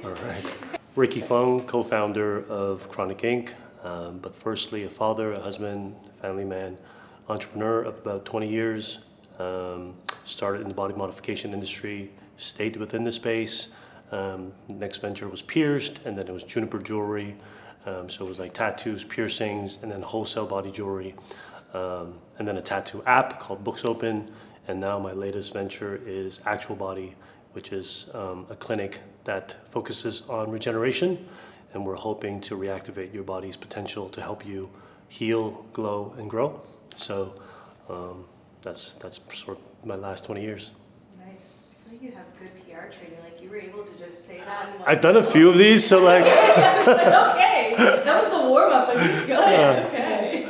All right. Ricky Fung, co-founder of Chronic Inc., but firstly a father, a husband, family man, entrepreneur of about 20 years, started in the body modification industry, stayed within the space. Next venture was pierced, and then it was Junipurr jewelry. So it was like tattoos, piercings, and then wholesale body jewelry. And then a tattoo app called Books Open. And now my latest venture is Actual Body, which is a clinic that focuses on regeneration. And we're hoping to reactivate your body's potential to help you heal, glow, and grow. So that's sort of my last 20 years. Nice. I feel like you have good PR training. Like you were able to just say that. I've done a few of these, so like. Okay, that was the warm up, and he's good. Yeah. Okay.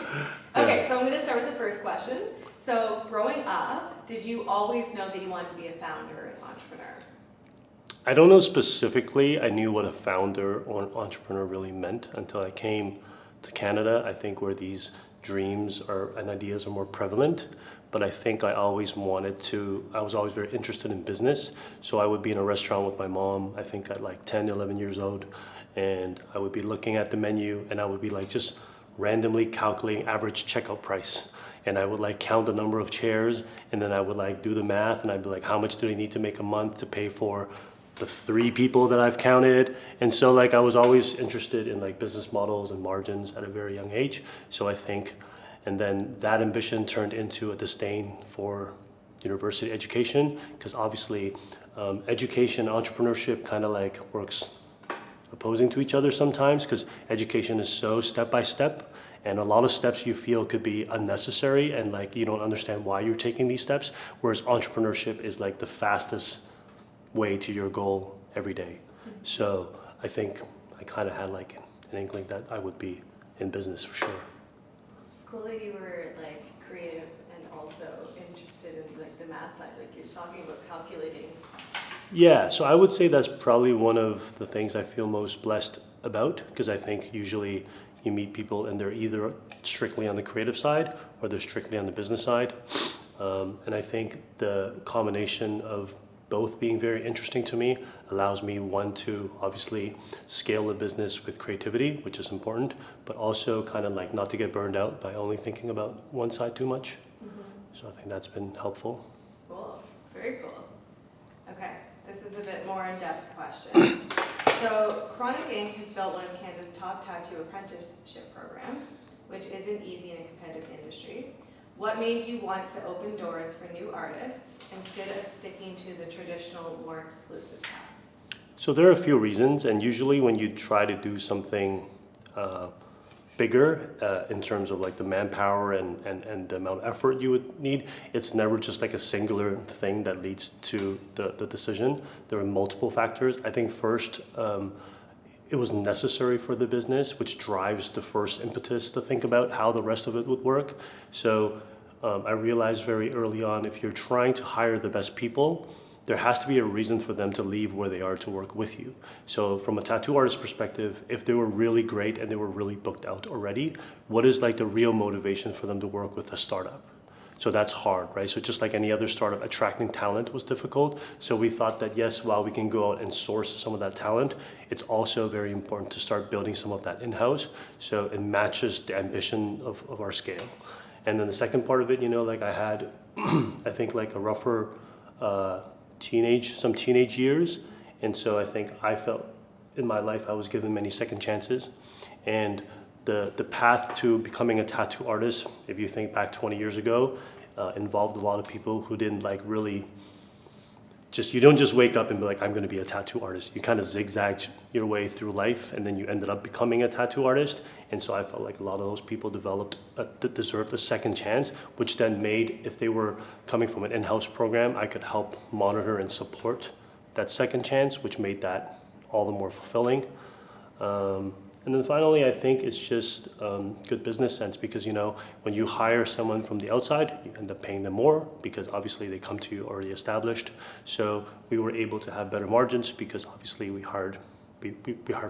Okay, so I'm going to start with the first question. So growing up, did you always know that you wanted to be a founder or an entrepreneur? I don't know specifically. I knew what a founder or an entrepreneur really meant until I came to Canada, I think, where these dreams and ideas are more prevalent. But I think I was always very interested in business. So I would be in a restaurant with my mom, I think at like 10, 11 years old, and I would be looking at the menu and I would be like just randomly calculating average checkout price. And I would like count the number of chairs, and then I would like do the math, and I'd be like, how much do I need to make a month to pay for the 3 people that I've counted? And so like I was always interested in like business models and margins at a very young age. So I think, and then that ambition turned into a disdain for university education, because obviously education, entrepreneurship kind of like works opposing to each other sometimes, because education is so step by step, and a lot of steps you feel could be unnecessary and like you don't understand why you're taking these steps, whereas entrepreneurship is like the fastest way to your goal every day. So I think I kind of had like an inkling that I would be in business for sure. It's cool that you were like creative and also interested in like the math side, like you're talking about calculating. Yeah, so I would say that's probably one of the things I feel most blessed about, because I think usually you meet people and they're either strictly on the creative side or they're strictly on the business side. And I think the combination of both being very interesting to me allows me, one, to obviously scale the business with creativity, which is important, but also kind of like not to get burned out by only thinking about one side too much. Mm-hmm. So I think that's been helpful. Cool, very cool. Okay, this is a bit more in-depth question. So Chronic Inc. has built one of Canada's top tattoo apprenticeship programs, which isn't easy in a competitive industry. What made you want to open doors for new artists instead of sticking to the traditional, more exclusive path? So there are a few reasons, and usually when you try to do something bigger in terms of like the manpower and the amount of effort you would need, it's never just like a singular thing that leads to the decision. There are multiple factors. I think first, it was necessary for the business, which drives the first impetus to think about how the rest of it would work. So I realized very early on, if you're trying to hire the best people, there has to be a reason for them to leave where they are to work with you. So from a tattoo artist perspective, if they were really great and they were really booked out already, what is like the real motivation for them to work with a startup? So that's hard, right? So just like any other startup, attracting talent was difficult. So we thought that yes, while we can go out and source some of that talent, it's also very important to start building some of that in-house so it matches the ambition of our scale. And then the second part of it, like I had, I think like a rougher teenage years. And so I think I felt in my life I was given many second chances. And the path to becoming a tattoo artist, if you think back 20 years ago, involved a lot of people who didn't like really you don't just wake up and be like, I'm going to be a tattoo artist. You kind of zigzagged your way through life, and then you ended up becoming a tattoo artist. And so I felt like a lot of those people deserved a second chance, which then made, if they were coming from an in-house program, I could help monitor and support that second chance, which made that all the more fulfilling. And then finally, I think it's just good business sense, because when you hire someone from the outside, you end up paying them more because obviously they come to you already established. So we were able to have better margins because obviously we hired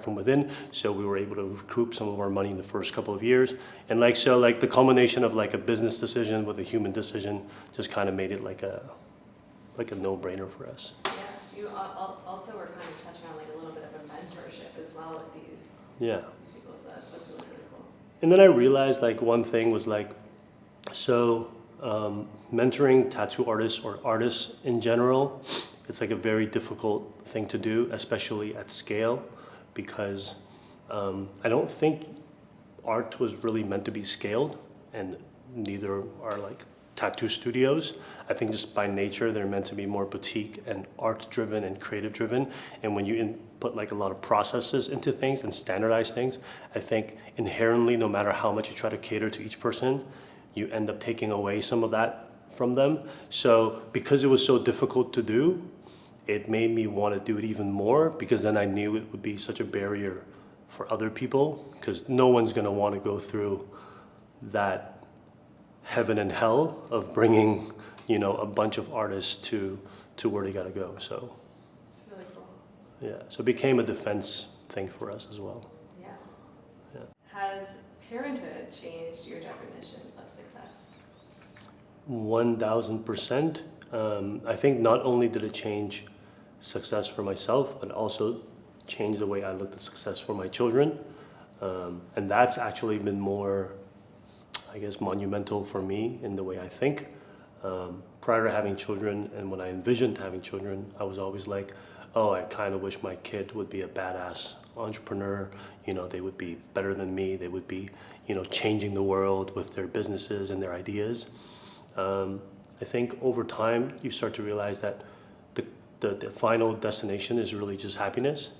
from within. So we were able to recoup some of our money in the first couple of years. And the culmination of like a business decision with a human decision just kind of made it like a no-brainer for us. Yeah, you also were kind of touching on like a little bit of a mentorship as well with these Yeah. people, so that's really, really cool. And then I realized like one thing was like, so mentoring tattoo artists or artists in general, it's like a very difficult thing to do, especially at scale, because I don't think art was really meant to be scaled, and neither are like tattoo studios. I think just by nature they're meant to be more boutique and art driven and creative driven. And when you put like a lot of processes into things and standardize things, I think inherently, no matter how much you try to cater to each person, you end up taking away some of that from them. So because it was so difficult to do, it made me want to do it even more, because then I knew it would be such a barrier for other people, because no one's going to want to go through that heaven and hell of bringing, you know, a bunch of artists to where they got to go. So It's really cool. yeah, so it became a defense thing for us as well. Yeah. Yeah. Has parenthood changed your definition of success? 1000%. I think not only did it change success for myself, but also change the way I looked at success for my children. And that's actually been more, I guess, monumental for me in the way I think. Prior to having children, and when I envisioned having children, I was always like, oh, I kind of wish my kid would be a badass entrepreneur. You know, they would be better than me. They would be, you know, changing the world with their businesses and their ideas. I think over time, you start to realize that the final destination is really just happiness.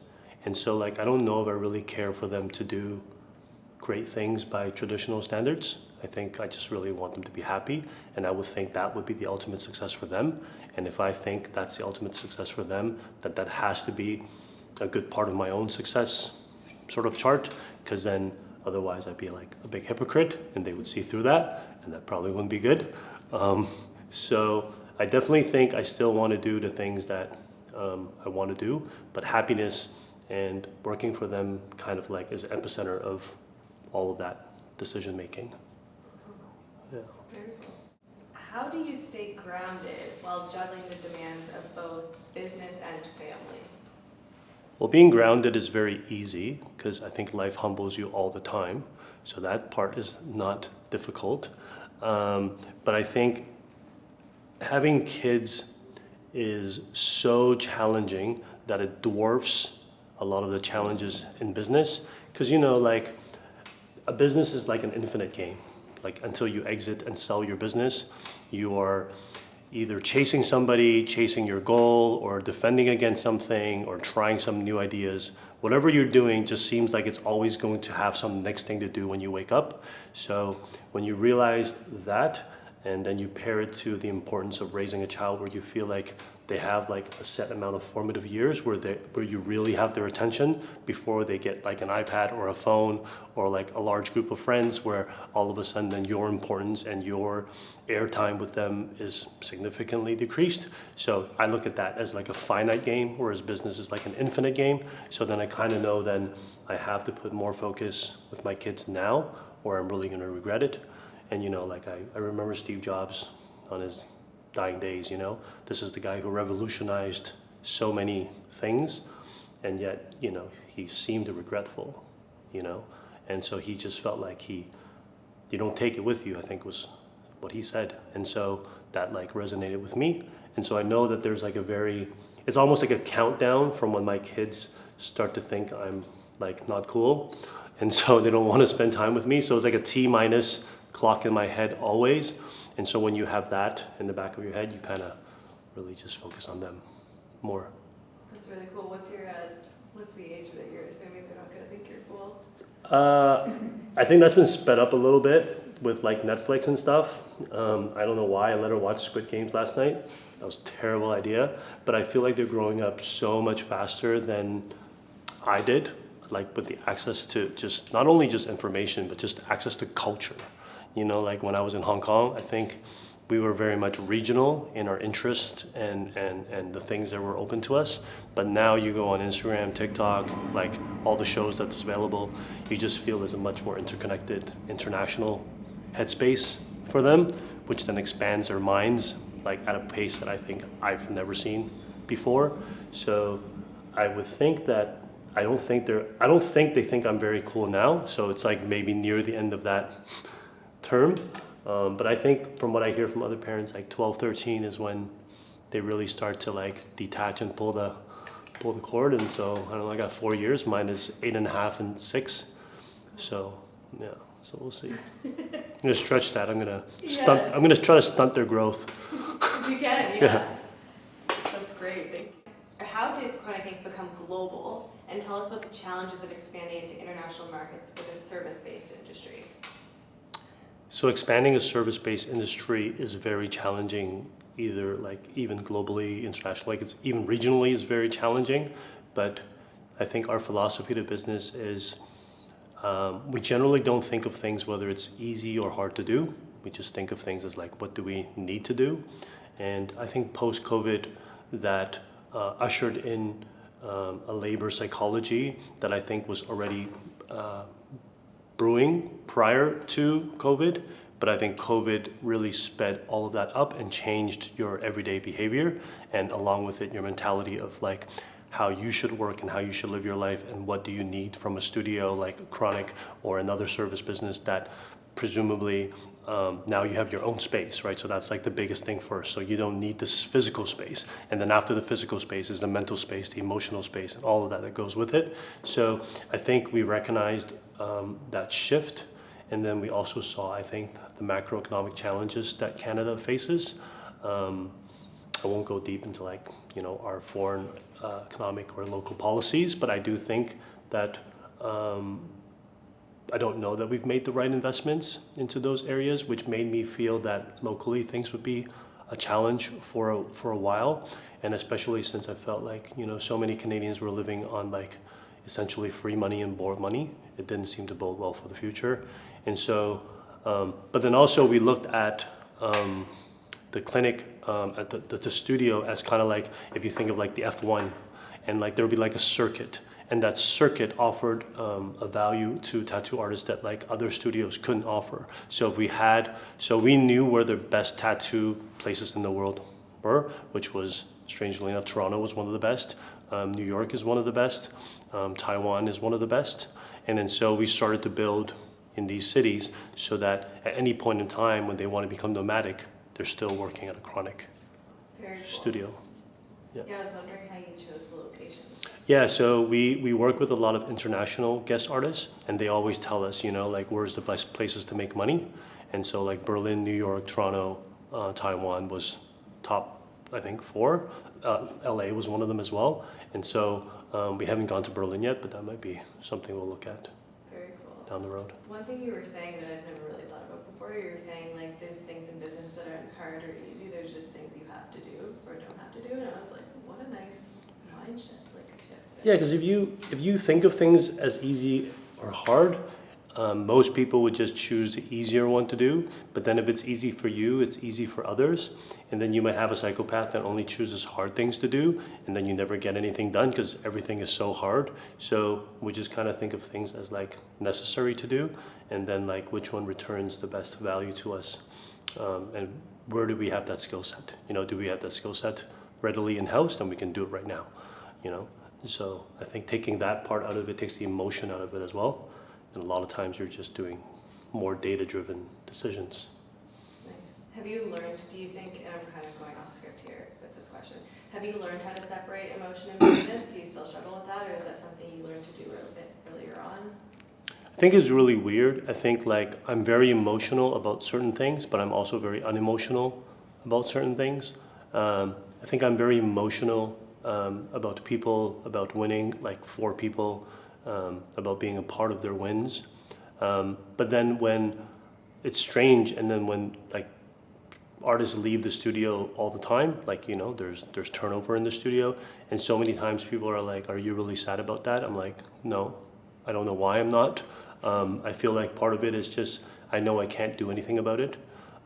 And so like, I don't know if I really care for them to do great things by traditional standards. I think I just really want them to be happy, and I would think that would be the ultimate success for them. And if I think that's the ultimate success for them, that has to be a good part of my own success sort of chart, because then otherwise I'd be like a big hypocrite and they would see through that, and that probably wouldn't be good. So I definitely think I still want to do the things that I want to do, but happiness and working for them kind of like is the epicenter of all of that decision making. Yeah. Very cool. How do you stay grounded while juggling the demands of both business and family? Well, being grounded is very easy because I think life humbles you all the time. So that part is not difficult. But I think having kids is so challenging that it dwarfs a lot of the challenges in business. Because, you know, like a business is like an infinite game. Like until you exit and sell your business, you are either chasing somebody, chasing your goal, or defending against something, or trying some new ideas. Whatever you're doing just seems like it's always going to have some next thing to do when you wake up. So when you realize that, and then you pair it to the importance of raising a child where you feel like they have like a set amount of formative years where you really have their attention before they get like an iPad or a phone or like a large group of friends, where all of a sudden then your importance and your airtime with them is significantly decreased. So I look at that as like a finite game, whereas business is like an infinite game. So then I kind of know then I have to put more focus with my kids now, or I'm really going to regret it. And you know, like I remember Steve Jobs on his dying days, you know, this is the guy who revolutionized so many things, and yet, you know, he seemed regretful, you know, and so he just felt like you don't take it with you, I think was what he said. And so that like resonated with me. And so I know that there's like it's almost like a countdown from when my kids start to think I'm like not cool, and so they don't want to spend time with me. So it's like a T- clock in my head always. And so when you have that in the back of your head, you kind of really just focus on them more. That's really cool. What's the age that you're assuming they're not going to think you're cool? I think that's been sped up a little bit with like Netflix and stuff. I don't know why I let her watch Squid Games last night. That was a terrible idea. But I feel like they're growing up so much faster than I did, like with the access to just, not only just information, but just access to culture. You know, like when I was in Hong Kong, I think we were very much regional in our interest and the things that were open to us. But now you go on Instagram, TikTok, like all the shows that's available, you just feel there's a much more interconnected international headspace for them, which then expands their minds like at a pace that I think I've never seen before. So I would think that I don't think they think I'm very cool now. So it's like maybe near the end of that term. But I think from what I hear from other parents, like 12, 13 is when they really start to like detach and pull the cord. And so I don't know, I got 4 years. Mine is 8.5 and 6. So yeah, so we'll see. I'm gonna stretch that. I'm gonna I'm gonna try to stunt their growth. You can, yeah. That's great. Thank you. How did Chronic Ink become global? And tell us about the challenges of expanding into international markets with a service-based industry. So expanding a service-based industry is very challenging, either like even globally, internationally, like it's even regionally is very challenging. But I think our philosophy to business is we generally don't think of things whether it's easy or hard to do. We just think of things as like, what do we need to do? And I think post-COVID that ushered in a labor psychology that I think was already brewing prior to COVID, but I think COVID really sped all of that up and changed your everyday behavior, and along with it, your mentality of like how you should work and how you should live your life, and what do you need from a studio like Chronic or another service business that presumably now you have your own space, right? So that's like the biggest thing first. So you don't need this physical space. And then after the physical space is the mental space, the emotional space, and all of that goes with it. So I think we recognized that shift. And then we also saw, I think, the macroeconomic challenges that Canada faces. I won't go deep into like, you know, our foreign economic or local policies, but I do think that I don't know that we've made the right investments into those areas, which made me feel that locally things would be a challenge for a while. And especially since I felt like, you know, so many Canadians were living on like essentially free money and borrowed money. It didn't seem to bode well for the future. And so, but then also we looked at the clinic, at the studio as kind of like, if you think of like the F1, and like there would be like a circuit. And that circuit offered a value to tattoo artists that like other studios couldn't offer. So we knew where the best tattoo places in the world were, which was, strangely enough, Toronto was one of the best. New York is one of the best. Taiwan is one of the best. And then so we started to build in these cities so that at any point in time when they want to become nomadic, they're still working at a Chronic studio. Yeah, I was wondering how you chose the locations. Yeah, so we work with a lot of international guest artists, and they always tell us, you know, like where's the best places to make money. And so like Berlin, New York, Toronto, Taiwan was top, I think, 4. LA was one of them as well. And so we haven't gone to Berlin yet, but that might be something we'll look at. Very cool. Down the road. One thing you were saying that I've never really thought about before, you were saying like there's things in business that aren't hard or easy, there's just things you have to do or don't have to do. And I was like, what a nice mind shift. Yeah, because if you think of things as easy or hard, most people would just choose the easier one to do. But then if it's easy for you, it's easy for others. And then you might have a psychopath that only chooses hard things to do, and then you never get anything done because everything is so hard. So we just kind of think of things as like necessary to do, and then like which one returns the best value to us, and where do we have that skill set? You know, do we have that skill set readily in-house? Then we can do it right now, you know. So I think taking that part out of it takes the emotion out of it as well. And a lot of times you're just doing more data-driven decisions. Nice. Have you learned, do you think, and I'm kind of going off script here with this question, have you learned how to separate emotion and business? Do you still struggle with that, or is that something you learned to do a bit earlier on? I think it's really weird. I think like I'm very emotional about certain things, but I'm also very unemotional about certain things. I think I'm very emotional about people, about winning, like for people, about being a part of their wins. But then when it's strange, and then when like artists leave the studio all the time, like, you know, there's turnover in the studio, and so many times people are like, are you really sad about that? I'm like, no, I don't know why I'm not. I feel like part of it is just, I know I can't do anything about it.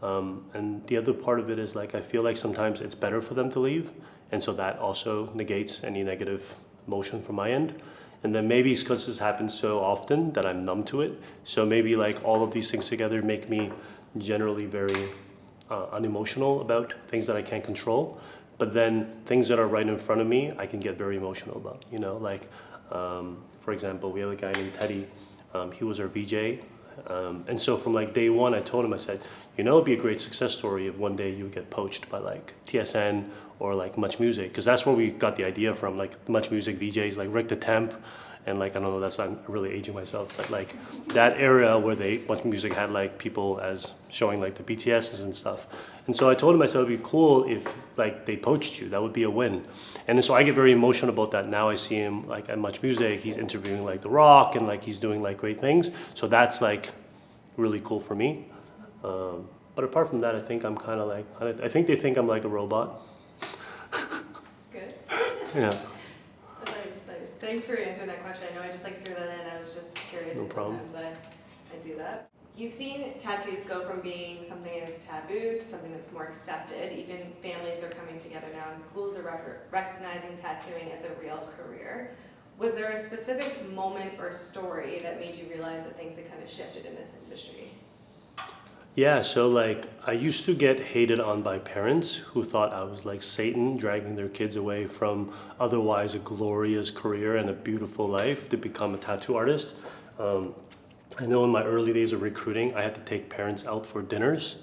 And the other part of it is like, I feel like sometimes it's better for them to leave. And so that also negates any negative emotion from my end. And then maybe it's because this happens so often that I'm numb to it. So maybe like all of these things together make me generally very unemotional about things that I can't control. but then things that are right in front of me, I can get very emotional about, you know, like, for example, we have a guy named Teddy, he was our VJ, and so from like day one, I told him, I said, you know, it'd be a great success story if one day you would get poached by like TSN or like Much Music, because that's where we got the idea from, like Much Music VJs, like Rick the Temp, and like, I don't know, that's, I'm really aging myself, but like that era where Much Music had like people as showing like the BTSs and stuff. And so I told him, I said, it'd be cool if like they poached you, that would be a win. And then, so I get very emotional about that. Now I see him like at Much Music, he's interviewing like The Rock and like he's doing like great things. So that's like really cool for me. But apart from that, I think I'm kind of like, I think they think I'm like a robot. That's good. Yeah. Nice. Thanks for answering that question. I know I just like threw that in. I was just curious. No problem. Sometimes I do that. You've seen tattoos go from being something that's taboo to something that's more accepted. Even families are coming together now, and schools are recognizing tattooing as a real career. Was there a specific moment or story that made you realize that things had kind of shifted in this industry? Yeah, so like I used to get hated on by parents who thought I was like Satan dragging their kids away from otherwise a glorious career and a beautiful life to become a tattoo artist. I know in my early days of recruiting, I had to take parents out for dinners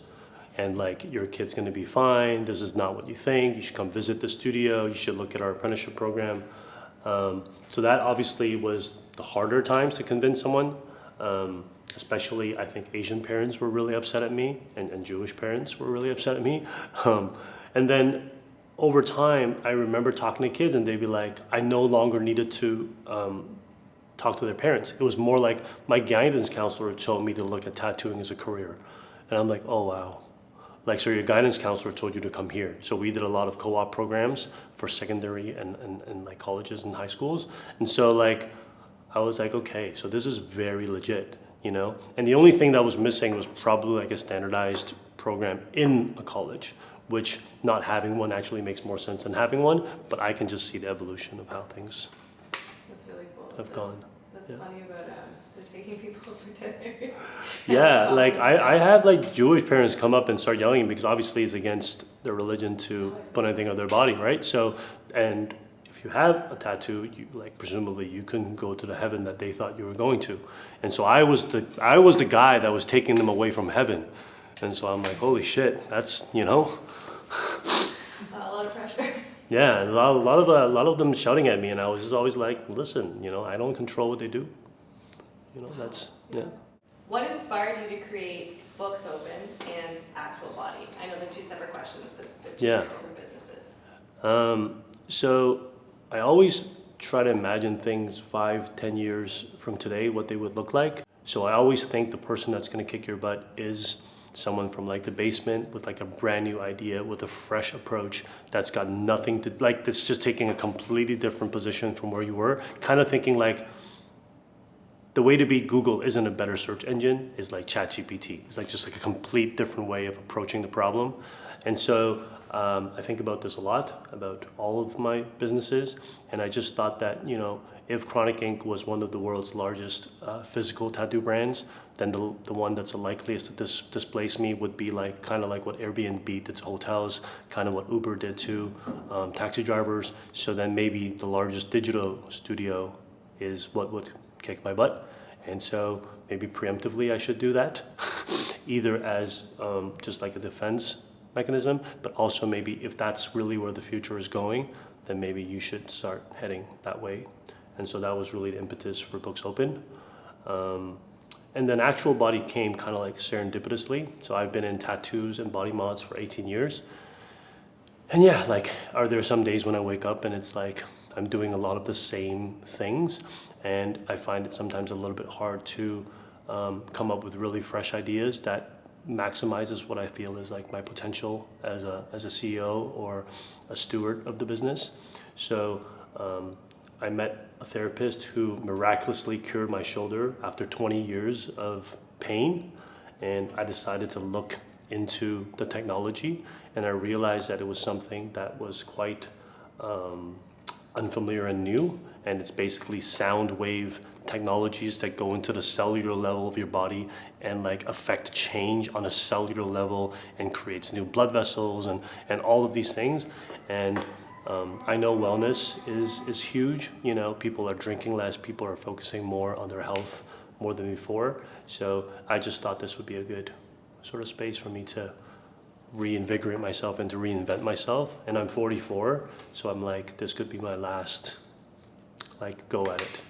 and like, your kid's gonna be fine, this is not what you think, you should come visit the studio, you should look at our apprenticeship program. So that obviously was the harder times to convince someone. Especially, I think Asian parents were really upset at me, and Jewish parents were really upset at me. And then over time, I remember talking to kids and they'd be like, I no longer needed to talk to their parents. It was more like my guidance counselor told me to look at tattooing as a career. And I'm like, oh wow. Like, so your guidance counselor told you to come here. So we did a lot of co-op programs for secondary and like colleges and high schools. And so like, I was like, okay, so this is very legit. You know, and the only thing that was missing was probably like a standardized program in a college, which not having one actually makes more sense than having one, but I can just see the evolution of how things That's really cool. have gone. That's funny about the taking people for dinners. Yeah, like I have like Jewish parents come up and start yelling because obviously it's against their religion to put anything on their body, right? So, and if you have a tattoo, you like presumably you couldn't go to the heaven that they thought you were going to. And so I was the guy that was taking them away from heaven. And so I'm like, holy shit, that's, you know. A lot of pressure. Yeah, a lot of them shouting at me, and I was just always like, listen, you know, I don't control what they do. You know, that's, yeah. What inspired you to create Books Open and Actual Body? I know they're two separate questions because they're two very different businesses. So I always try to imagine things 5-10 years from today, what they would look like. So I always think the person that's going to kick your butt is someone from like the basement with like a brand new idea, with a fresh approach that's got nothing to, like, that's just taking a completely different position from where you were, kind of thinking like the way to beat Google isn't a better search engine, is like ChatGPT. It's like just like a complete different way of approaching the problem. And so I think about this a lot, about all of my businesses, and I just thought that, you know, if Chronic Ink was one of the world's largest physical tattoo brands, then the one that's the likeliest to displace me would be like kind of like what Airbnb did to hotels, kind of what Uber did to taxi drivers. So then maybe the largest digital studio is what would kick my butt. And so maybe preemptively I should do that, either as just like a defense mechanism, but also maybe if that's really where the future is going, then maybe you should start heading that way. And so that was really the impetus for Books Open. And then Actual Body came kind of like serendipitously. So I've been in tattoos and body mods for 18 years. And yeah, like, are there some days when I wake up and it's like I'm doing a lot of the same things, and I find it sometimes a little bit hard to come up with really fresh ideas that maximizes what I feel is like my potential as a CEO or a steward of the business. So I met a therapist who miraculously cured my shoulder after 20 years of pain, and I decided to look into the technology, and I realized that it was something that was quite unfamiliar and new, and it's basically sound wave technologies that go into the cellular level of your body and like affect change on a cellular level and creates new blood vessels and all of these things. And I know wellness is huge. You know, people are drinking less, people are focusing more on their health more than before. So I just thought this would be a good sort of space for me to reinvigorate myself and to reinvent myself. And I'm 44, so I'm like, this could be my last, like, go at it.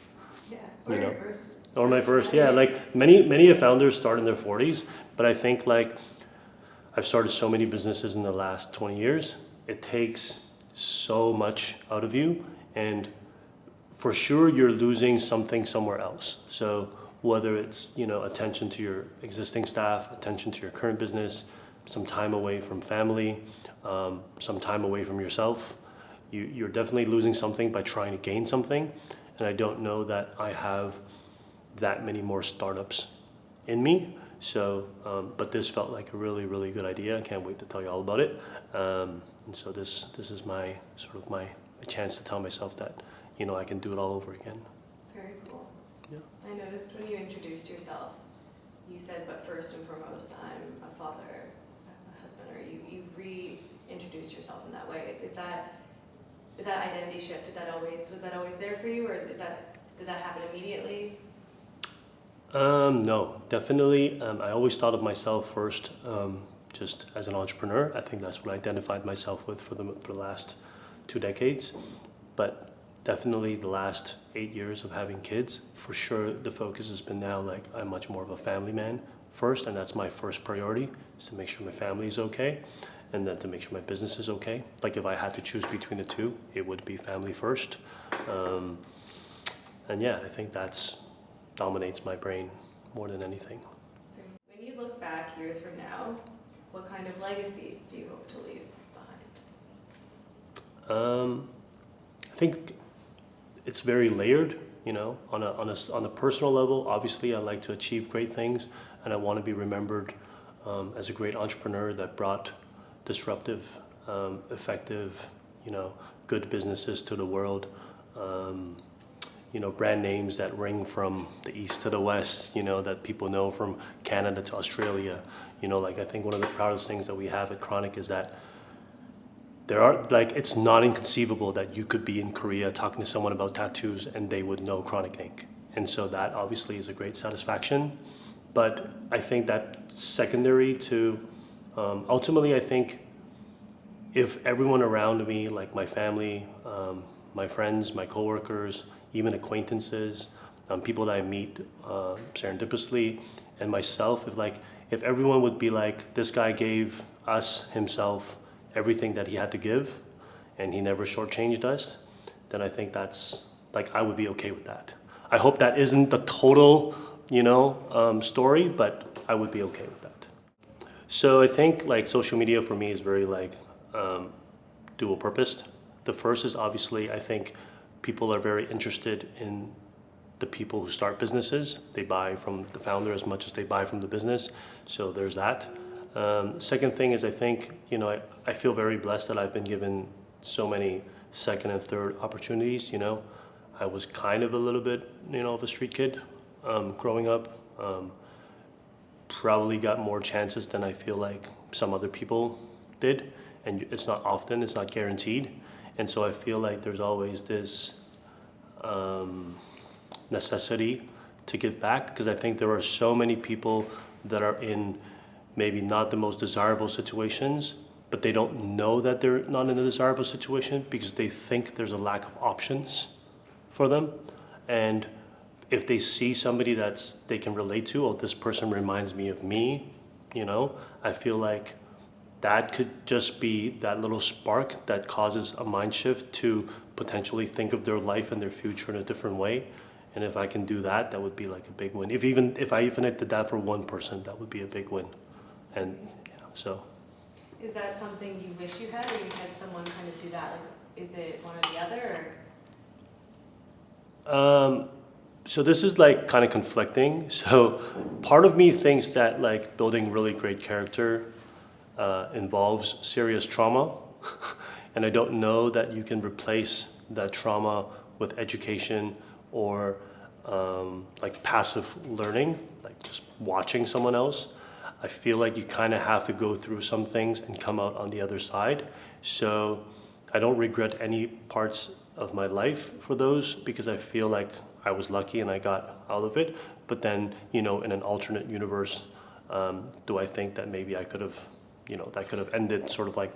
Yeah, or you know? your first. Or my first, yeah. Like many founders start in their 40s, but I think like I've started so many businesses in the last 20 years. It takes so much out of you, and for sure you're losing something somewhere else. So whether it's, you know, attention to your existing staff, attention to your current business, some time away from family, some time away from yourself, you're definitely losing something by trying to gain something. And I don't know that I have that many more startups in me. So, but this felt like a really, really good idea. I can't wait to tell you all about it. And so this is my sort of my chance to tell myself that, you know, I can do it all over again. Very cool. Yeah. I noticed when you introduced yourself, you said, but first and foremost, I'm a father, a husband, or you reintroduced yourself in that way. Is that identity shift, was that always there for you, or did that happen immediately? No, definitely. I always thought of myself first, just as an entrepreneur. I think that's what I identified myself with for the last 2 decades. But definitely the last 8 years of having kids, for sure the focus has been now like I'm much more of a family man first, and that's my first priority, is to make sure my family is okay, and then to make sure my business is okay. Like if I had to choose between the two, it would be family first. And yeah, I think that's dominates my brain more than anything. When you look back years from now, what kind of legacy do you hope to leave behind? I think it's very layered, you know, on a personal level. Obviously, I like to achieve great things, and I want to be remembered as a great entrepreneur that brought disruptive, effective, you know, good businesses to the world. You know, brand names that ring from the east to the west, you know, that people know from Canada to Australia. You know, like I think one of the proudest things that we have at Chronic is that there are, like, it's not inconceivable that you could be in Korea talking to someone about tattoos and they would know Chronic Inc. And so that obviously is a great satisfaction. But I think that secondary to, ultimately I think if everyone around me, like my family, my friends, my coworkers, even acquaintances, people that I meet serendipitously, and myself, if everyone would be like, this guy gave us, himself, everything that he had to give, and he never shortchanged us, then I think that's, like, I would be okay with that. I hope that isn't the total, you know, story, but I would be okay with that. So I think like social media for me is very like dual purposed. The first is obviously, I think people are very interested in the people who start businesses. They buy from the founder as much as they buy from the business. So there's that. Second thing is I think, you know, I feel very blessed that I've been given so many second and third opportunities. You know, I was kind of a little bit, you know, of a street kid growing up. Probably got more chances than I feel like some other people did. And it's not often, it's not guaranteed. And so I feel like there's always this necessity to give back, because I think there are so many people that are in maybe not the most desirable situations, but they don't know that they're not in a desirable situation because they think there's a lack of options for them. And if they see somebody they can relate to, oh, this person reminds me of me, you know, I feel like that could just be that little spark that causes a mind shift to potentially think of their life and their future in a different way. And if I can do that, that would be like a big win. If I even did that for one person, that would be a big win. And yeah, so. Is that something you wish you had, or you had someone kind of do that? Like, is it one or the other, or? So this is like kind of conflicting. So part of me thinks that like building really great character involves serious trauma. And I don't know that you can replace that trauma with education or like passive learning, like just watching someone else. I feel like you kind of have to go through some things and come out on the other side. So I don't regret any parts of my life for those because I feel like I was lucky and I got out of it. But then, in an alternate universe, do I think that maybe I could have, that could have ended sort of like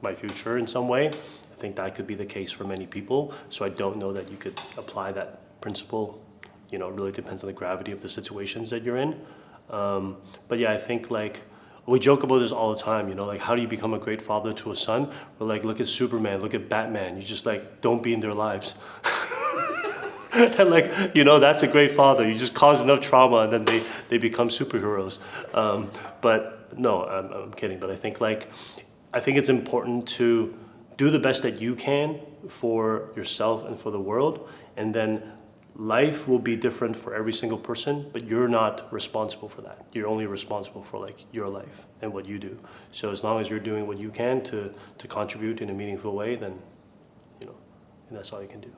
my future in some way? I think that could be the case for many people. So I don't know that you could apply that principle. It really depends on the gravity of the situations that you're in. But yeah, I think like, we joke about this all the time, like how do you become a great father to a son? We're like, look at Superman, look at Batman. You just like, don't be in their lives. And like, that's a great father. You just cause enough trauma and then they become superheroes. But no, I'm kidding. But I think it's important to do the best that you can for yourself and for the world. And then life will be different for every single person, but you're not responsible for that. You're only responsible for like your life and what you do. So as long as you're doing what you can to contribute in a meaningful way, then, and that's all you can do.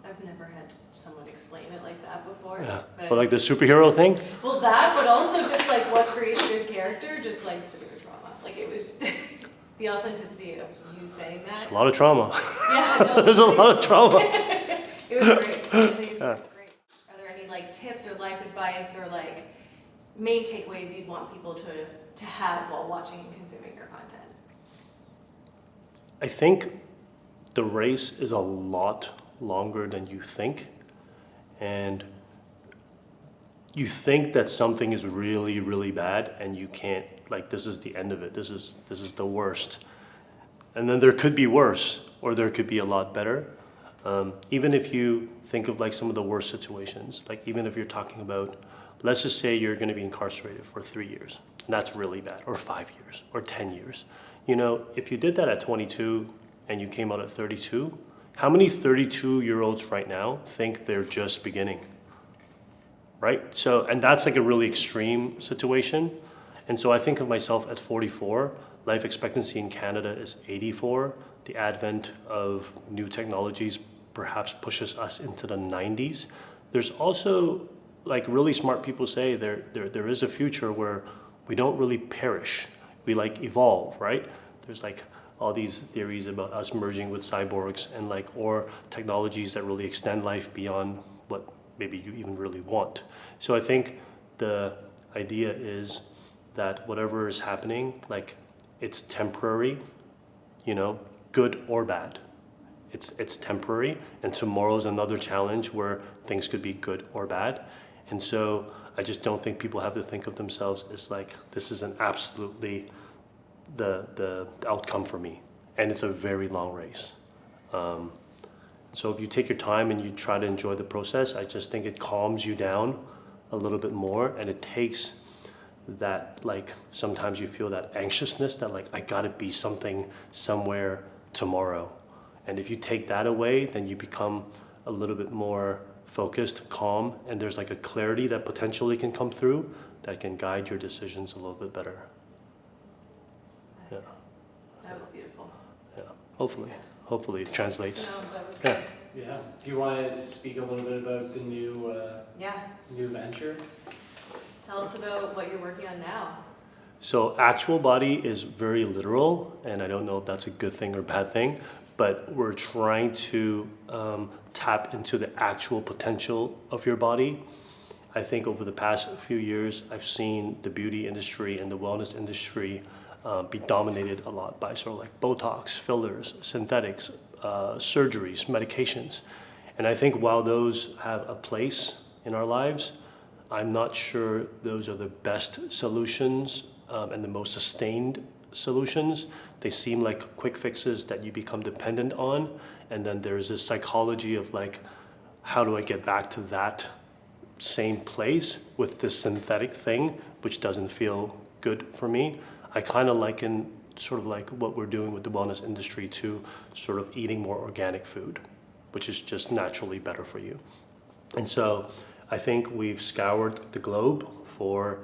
I've never had someone explain it like that before. Yeah, but like the superhero thing? Well, that, but also just like what creates a good character, just like severe trauma. Like it was the authenticity of you saying that. There's a lot of trauma. Yeah, no, There's a lot of trauma. it was great. I think it's great. Are there any like tips or life advice or like main takeaways you'd want people to have while watching and consuming your content? I think the race is a lot longer than you think. And you think that something is really, really bad and you can't, like this is the end of it. This is the worst. And then there could be worse or there could be a lot better. Even if you think of like some of the worst situations, like even if you're talking about, let's just say you're going to be incarcerated for 3 years, and that's really bad, or 5 years, or 10 years. If you did that at 22 and you came out at 32, how many 32-year-olds right now think they're just beginning? Right? So, and that's like a really extreme situation. And so I think of myself at 44, life expectancy in Canada is 84. The advent of new technologies perhaps pushes us into the 90s. There's also, like really smart people say, there is a future where we don't really perish. We like evolve, right? There's like all these theories about us merging with cyborgs and like, or technologies that really extend life beyond what maybe you even really want. So I think the idea is that whatever is happening, like it's temporary, good or bad. It's temporary, and tomorrow's another challenge where things could be good or bad. And so I just don't think people have to think of themselves as like, this is an absolutely the outcome for me. And it's a very long race. So if you take your time and you try to enjoy the process, I just think it calms you down a little bit more, and it takes that, like, sometimes you feel that anxiousness that like, I gotta be something somewhere tomorrow. And if you take that away, then you become a little bit more focused, calm, and there's like a clarity that potentially can come through that can guide your decisions a little bit better. Nice. Yeah. That was beautiful. Yeah, hopefully it translates. No, that was Yeah. good. Yeah. Do you want to speak a little bit about the new venture? Tell us about what you're working on now. So actual body is very literal, and I don't know if that's a good thing or bad thing, but we're trying to tap into the actual potential of your body. I think over the past few years, I've seen the beauty industry and the wellness industry be dominated a lot by sort of like Botox, fillers, synthetics, surgeries, medications. And I think while those have a place in our lives, I'm not sure those are the best solutions and the most sustained solutions. They seem like quick fixes that you become dependent on. And then there's this psychology of like, how do I get back to that same place with this synthetic thing, which doesn't feel good for me? I kind of liken sort of like what we're doing with the wellness industry to sort of eating more organic food, which is just naturally better for you. And so I think we've scoured the globe for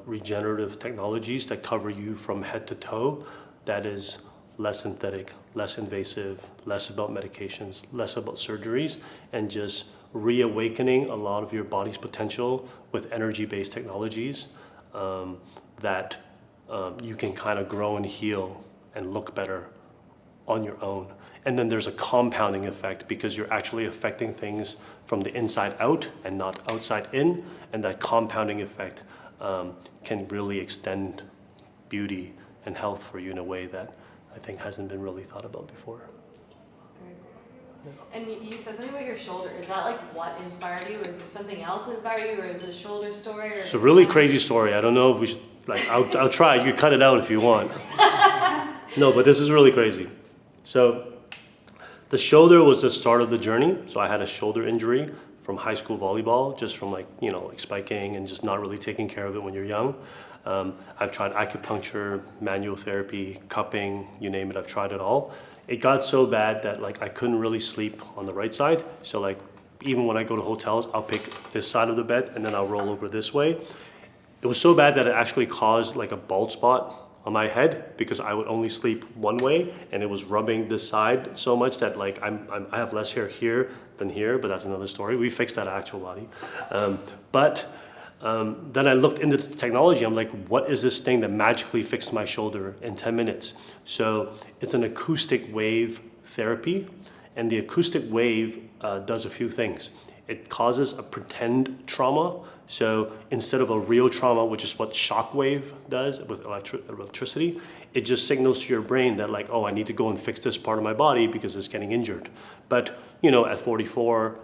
regenerative technologies that cover you from head to toe, that is less synthetic, less invasive, less about medications, less about surgeries, and just reawakening a lot of your body's potential with energy-based technologies that you can kind of grow and heal and look better on your own. And then there's a compounding effect because you're actually affecting things from the inside out and not outside in. And that compounding effect can really extend beauty and health for you in a way that I think hasn't been really thought about before. Very cool. And you said something about your shoulder. Is that like what inspired you? Was there something else that inspired you, or is it a shoulder story? Or It's a really crazy story. I don't know if we should, like, I'll try. You can cut it out if you want. No, but this is really crazy. So the shoulder was the start of the journey. So I had a shoulder injury from high school volleyball, just from like spiking and just not really taking care of it when you're young. I've tried acupuncture, manual therapy, cupping, you name it, I've tried it all. It got so bad that like I couldn't really sleep on the right side. So like even when I go to hotels, I'll pick this side of the bed and then I'll roll over this way. It was so bad that it actually caused like a bald spot on my head because I would only sleep one way and it was rubbing this side so much that like I have less hair here than here, but that's another story. We fixed that actual body. Then I looked into the technology. I'm like, what is this thing that magically fixed my shoulder in 10 minutes? So it's an acoustic wave therapy. And the acoustic wave does a few things. It causes a pretend trauma. So instead of a real trauma, which is what shockwave does with electricity, it just signals to your brain that like, oh, I need to go and fix this part of my body because it's getting injured. But at 44,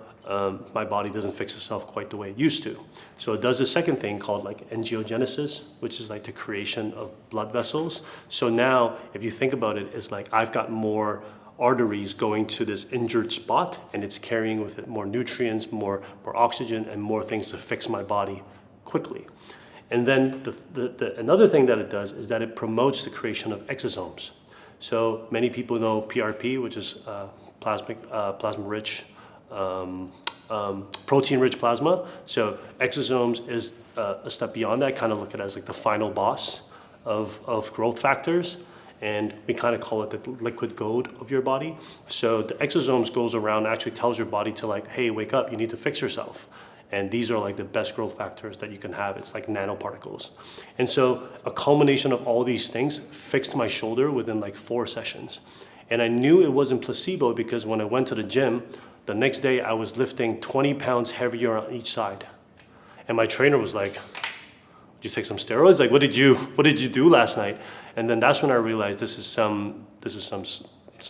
my body doesn't fix itself quite the way it used to. So it does the second thing called like angiogenesis, which is like the creation of blood vessels. So now, if you think about it, it's like I've got more arteries going to this injured spot and it's carrying with it more nutrients, more oxygen, and more things to fix my body quickly. And then another thing that it does is that it promotes the creation of exosomes. So many people know PRP, which is plasma-rich, protein-rich plasma. So exosomes is a step beyond that. Kind of look at it as like the final boss of growth factors. And we kind of call it the liquid gold of your body. So the exosomes goes around and actually tells your body to like, hey, wake up, you need to fix yourself. And these are like the best growth factors that you can have. It's like nanoparticles. And so a culmination of all these things fixed my shoulder within like 4 sessions. And I knew it wasn't placebo because when I went to the gym, the next day I was lifting 20 pounds heavier on each side. And my trainer was like, did you take some steroids? Like, what did you do last night? And then that's when I realized this is some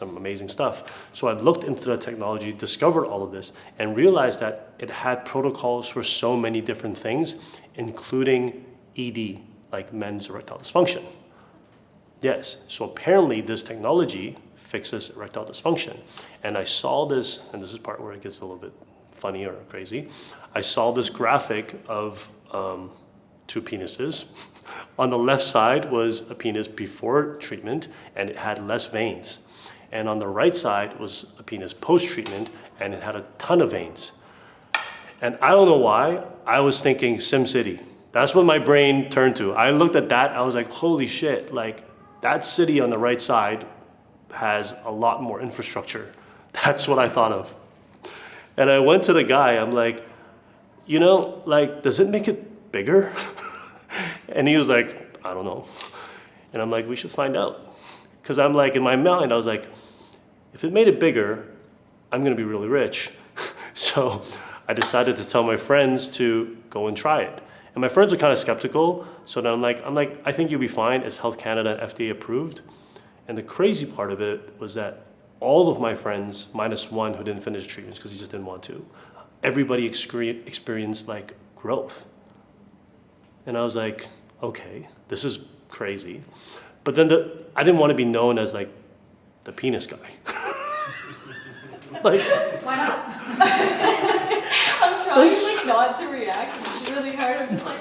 amazing stuff. So I looked into the technology, discovered all of this, and realized that it had protocols for so many different things, including ED, like men's erectile dysfunction. Yes, so apparently this technology fixes erectile dysfunction. And I saw this, and this is the part where it gets a little bit funny or crazy. I saw this graphic of 2 penises. On the left side was a penis before treatment, and it had less veins. And on the right side was a penis post-treatment, and it had a ton of veins. And I don't know why, I was thinking SimCity. That's what my brain turned to. I looked at that, I was like, holy shit, like that city on the right side has a lot more infrastructure. That's what I thought of. And I went to the guy, I'm like, like, does it make it bigger? And he was like, I don't know. And I'm like, we should find out. Because I'm like, in my mind, I was like, if it made it bigger, I'm gonna be really rich. So I decided to tell my friends to go and try it. And my friends were kind of skeptical. So then I'm like, I think you'll be fine. It's Health Canada and FDA approved. And the crazy part of it was that all of my friends, minus one who didn't finish treatments because he just didn't want to, everybody experienced like growth. And I was like, okay, this is crazy. But then I didn't want to be known as like the penis guy. Like, why not? I'm trying like not to react. It's really hard. I'm just like.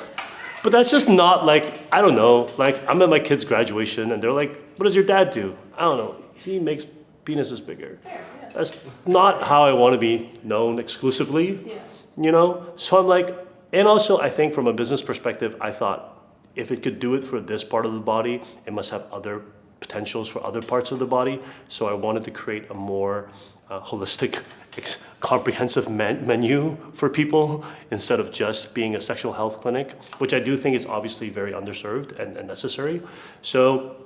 But that's just not like, I don't know, like I'm at my kid's graduation and they're like, what does your dad do? I don't know, he makes penises bigger. Fair, yeah. That's not how I want to be known exclusively, So I'm like, and also I think from a business perspective, I thought if it could do it for this part of the body, it must have other potentials for other parts of the body. So I wanted to create a more holistic, comprehensive menu for people instead of just being a sexual health clinic, which I do think is obviously very underserved and necessary. So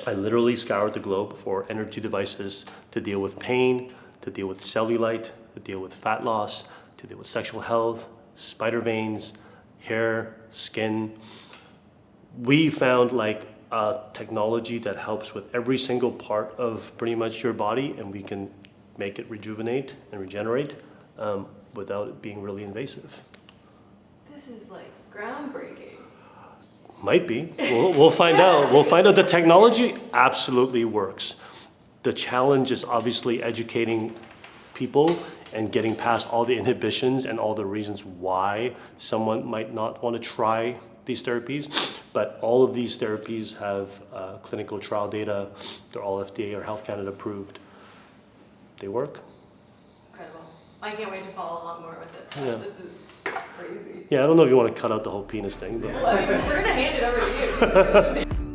I literally scoured the globe for energy devices to deal with pain, to deal with cellulite, to deal with fat loss, to deal with sexual health, spider veins, hair, skin. We found like a technology that helps with every single part of pretty much your body, and we can make it rejuvenate and regenerate without it being really invasive. This is like groundbreaking. Might be. We'll find out. We'll find out. The technology absolutely works. The challenge is obviously educating people and getting past all the inhibitions and all the reasons why someone might not want to try these therapies. But all of these therapies have clinical trial data. They're all FDA or Health Canada approved. They work. Incredible. I can't wait to follow along more with this. Yeah. This is crazy. Yeah, I don't know if you want to cut out the whole penis thing, but. Well, I mean, we're going to hand it over to you.